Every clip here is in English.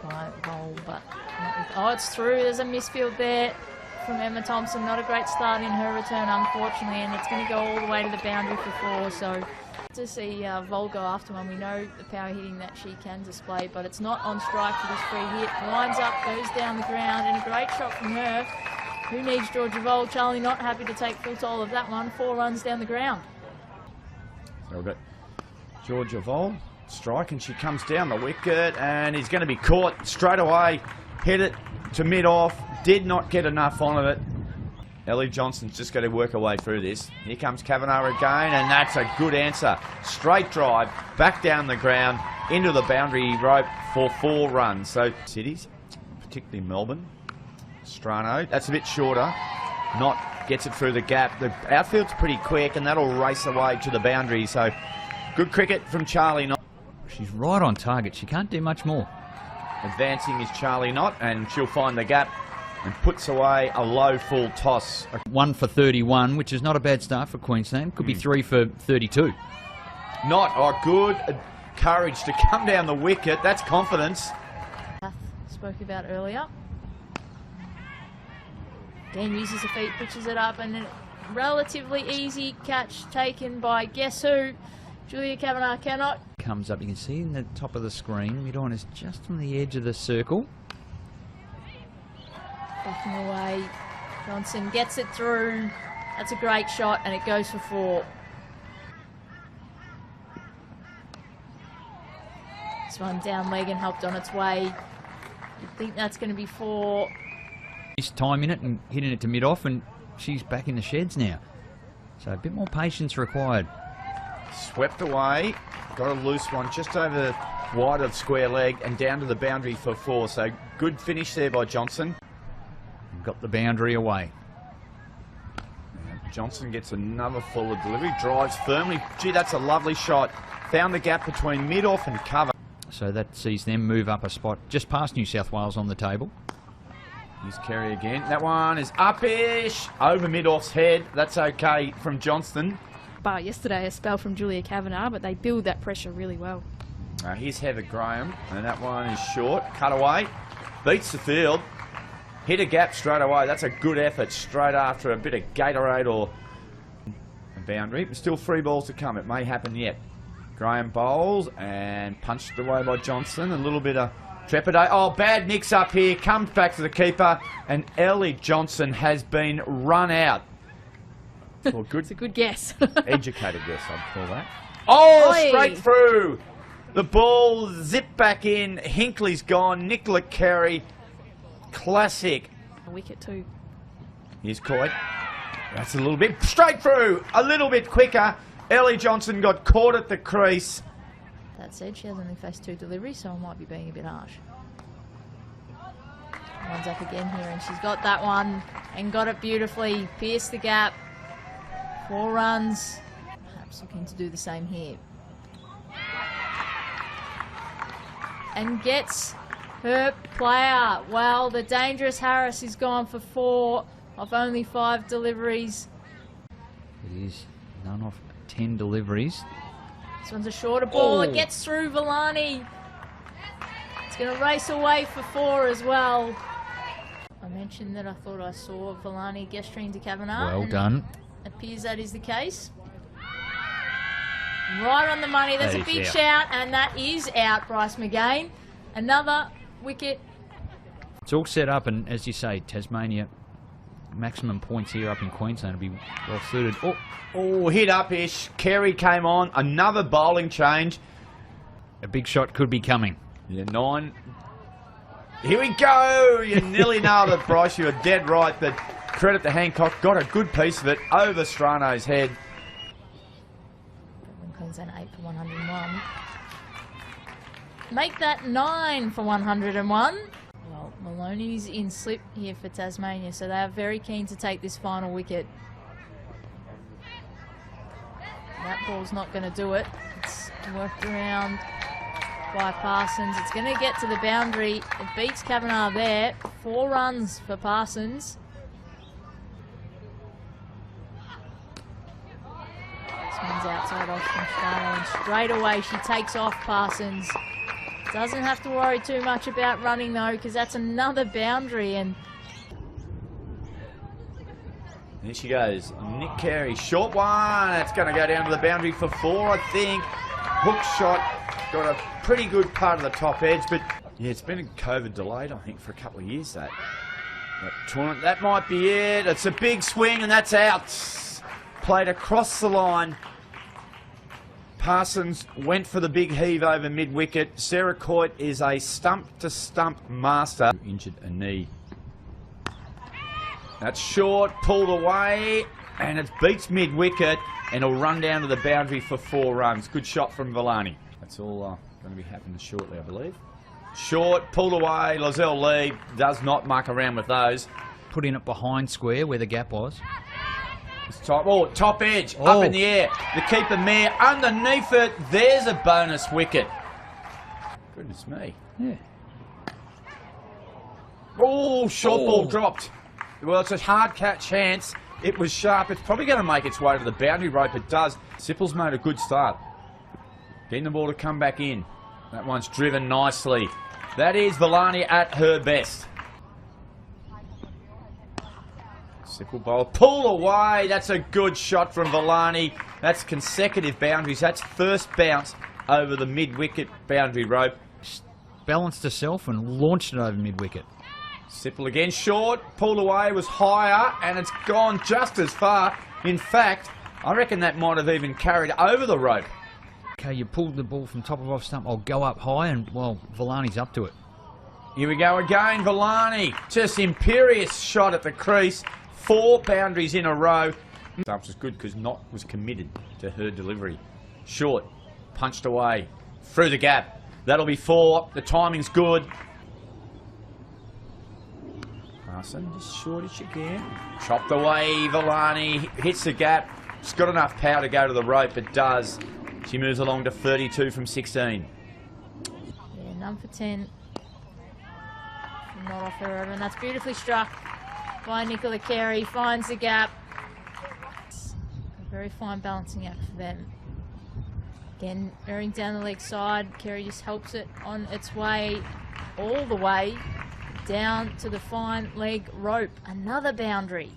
by Vole, but oh, it's through. There's a misfield there from Emma Thompson. Not a great start in her return, unfortunately, and it's going to go all the way to the boundary for 4. So to see Vole go after one, we know the power hitting that she can display, but it's not on strike for this free hit. Winds up, goes down the ground, and a great shot from her. Who needs Georgia Vole? Charlie not happy to take full toll of that one. 4 runs down the ground. So we've got Georgia Vole strike, and she comes down the wicket, and he's going to be caught straight away. Hit it to mid-off. Did not get enough on it. Ellie Johnson's just got to work her way through this. Here comes Kavanagh again, and that's a good answer. Straight drive, back down the ground, into the boundary rope for 4 runs. So cities, particularly Melbourne, Strano, that's a bit shorter. Not gets it through the gap. The outfield's pretty quick, and that'll race away to the boundary. So good cricket from Charlie Knott. She's right on target. She can't do much more. Advancing is Charlie Knott, and she'll find the gap and puts away a low full toss. 1 for 31, which is not a bad start for Queensland. Could be 3 for 32. Knott, oh, good courage to come down the wicket. That's confidence. Spoke about earlier. Dan uses the feet, pitches it up, and a relatively easy catch taken by guess who? Julia Kavanagh cannot. Comes up, you can see in the top of the screen, mid-on is just on the edge of the circle. Backing away, Johnson gets it through. That's a great shot, and it goes for 4. This one down leg and helped on its way. You'd think that's going to be 4. He's timing it and hitting it to mid-off, and she's back in the sheds now. So a bit more patience required. Swept away, got a loose one just over wide of square leg and down to the boundary for 4. So good finish there by Johnson. Got the boundary away. Johnson gets another forward delivery, drives firmly. Gee, that's a lovely shot. Found the gap between mid-off and cover. So that sees them move up a spot just past New South Wales on the table. Here's Kerry again. That one is up-ish, over mid-off's head. That's okay from Johnston. Bar yesterday, a spell from Julia Kavanagh, but they build that pressure really well. Here's Heather Graham, and that one is short. Cut away, beats the field. Hit a gap straight away. That's a good effort straight after a bit of Gatorade or a boundary. Still 3 balls to come. It may happen yet. Graham bowls and punched away by Johnson. A little bit of trepidation. Oh, bad mix up here. Comes back to the keeper, and Ellie Johnson has been run out. Well, good. It's a good guess. Educated guess, I'd call that. Oh, Oi. straight through. The ball zipped back in. Hinkley's gone. Nicola Carey. Classic. A wicket too. Here's Coy. That's a little bit straight through. A little bit quicker. Ellie Johnson got caught at the crease. That said, she has only faced 2 deliveries, so I might be being a bit harsh. One's up again here, and she's got that one and got it beautifully. Pierced the gap. 4 runs. Perhaps looking to do the same here. And gets her player. Well, the dangerous Harris is gone for 4 of only 5 deliveries. It is none off 10 deliveries. This one's a shorter ball. Oh. It gets through Villani. It's going to race away for 4 as well. I mentioned that I thought I saw Villani gesturing to Kavanagh. Well done. Appears that is the case. Right on the money. That's That a is big out. shout, and that is out, Bryce McGain. Another wicket. It's all set up, and as you say, Tasmania, maximum points here up in Queensland will be well suited. Oh, hit up-ish. Kerry came on. Another bowling change. A big shot could be coming. Yeah, 9. Here we go. You nearly nailed it, Bryce. You were dead right. But credit to Hancock. Got a good piece of it over Strano's head. Queensland 8 for 101. Make that 9 for 101. Well, Maloney's in slip here for Tasmania, so they are very keen to take this final wicket. That ball's not going to do it. It's worked around by Parsons. It's going to get to the boundary. It beats Kavanagh there. 4 runs for Parsons. This one's outside off from Strano, and straight away she takes off Parsons. Doesn't have to worry too much about running though, because that's another boundary. And there she goes. Nick Carey, short one. It's going to go down to the boundary for 4, I think. Hook shot, got a pretty good part of the top edge, but yeah, it's been COVID delayed, I think, for a couple of years, that tournament. That might be it. It's a big swing, and that's out. Played across the line. Parsons went for the big heave over mid-wicket. Sarah Coit is a stump-to-stump master. Injured a knee. That's short, pulled away, and it beats mid-wicket, and it'll run down to the boundary for 4 runs. Good shot from Villani. That's all going to be happening shortly, I believe. Short, pulled away. Lozelle Lee does not muck around with those. Put in it behind square where the gap was. It's top edge, up in the air. The keeper Mayer underneath it. There's a bonus wicket. Goodness me. Yeah. Oh, short ball dropped. Well, it's a hard catch chance. It was sharp. It's probably going to make its way to the boundary rope. It does. Sipple's made a good start. Getting the ball to come back in. That one's driven nicely. That is Villani at her best. Sipple bowl. Pull away. That's a good shot from Villani. That's consecutive boundaries. That's first bounce over the mid-wicket boundary rope. Balanced herself and launched it over mid-wicket. Sipple again, short, pulled away, was higher, and it's gone just as far. In fact, I reckon that might have even carried over the rope. Okay, you pulled the ball from top of off stump. I'll go up high, and, well, Villani's up to it. Here we go again, Villani. Just imperious shot at the crease. 4 boundaries in a row. Stumps was good because Knott was committed to her delivery. Short, punched away, through the gap. That'll be 4. The timing's good. Parson, just shortish again. Chopped away, Villani. Hits the gap. She's got enough power to go to the rope. It does. She moves along to 32 from 16. yeah, none for 10. Not off her over, and that's beautifully struck by Nicola Carey. Finds the gap. A very fine balancing act for them. Again, bearing down the leg side. Carey just helps it on its way, all the way down to the fine leg rope. Another boundary.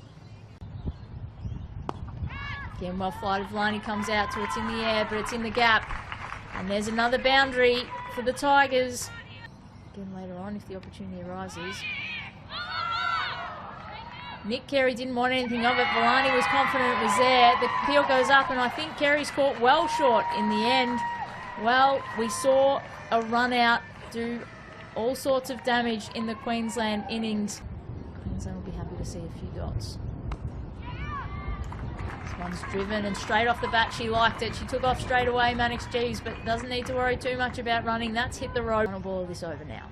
Again, well flighted. Villani comes out to it's in the air, but it's in the gap. And there's another boundary for the Tigers. Again, later on, if the opportunity arises. Nick Carey didn't want anything of it. Villani was confident it was there. The peel goes up, and I think Carey's caught well short in the end. Well, we saw a run out do all sorts of damage in the Queensland innings. Queensland will be happy to see a few dots. This one's driven, and straight off the bat she liked it. She took off straight away, Mannix Jeeves, but doesn't need to worry too much about running. That's hit the road. Final ball of this over now.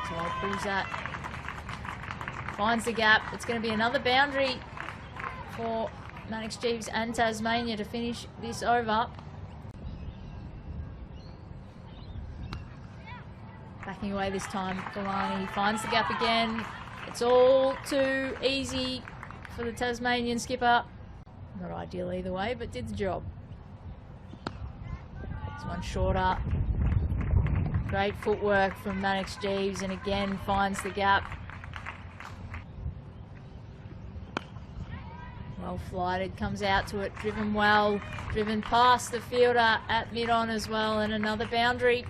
So I'll pulls that. Finds the gap. It's going to be another boundary for Mannix Jeeves and Tasmania to finish this over. Backing away this time, Villani finds the gap again. It's all too easy for the Tasmanian skipper. Not ideal either way, but did the job. This one shorter. Great footwork from Mannix Jeeves, and again finds the gap. Well flighted, comes out to it, driven well, driven past the fielder at mid-on as well, and another boundary.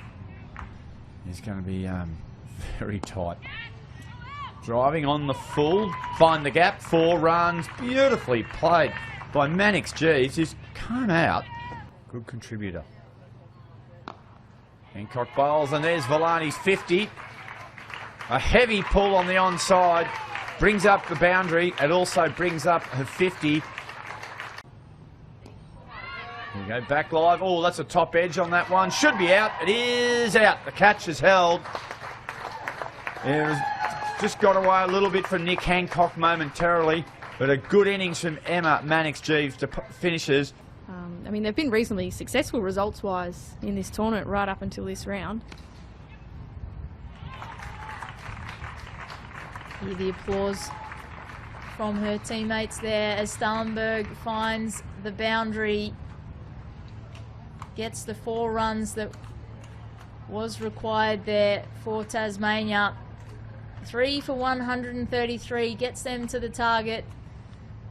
It's going to be very tight. Driving on the full, find the gap, 4 runs, beautifully played by Mannix Jeeves, who's come out. Good contributor. Hancock bowls, and there's Villani's 50. A heavy pull on the onside, brings up the boundary. It also brings up her 50. Here we go, back live. Oh, that's a top edge on that one. Should be out. It is out. The catch is held. It was just got away a little bit from Nick Hancock momentarily, but a good innings from Emma Mannix Jeeves to finishes. I mean, they've been reasonably successful results-wise in this tournament right up until this round. Hear the applause from her teammates there as Stallenberg finds the boundary. gets the 4 runs that was required there for Tasmania. 3 for 133, gets them to the target.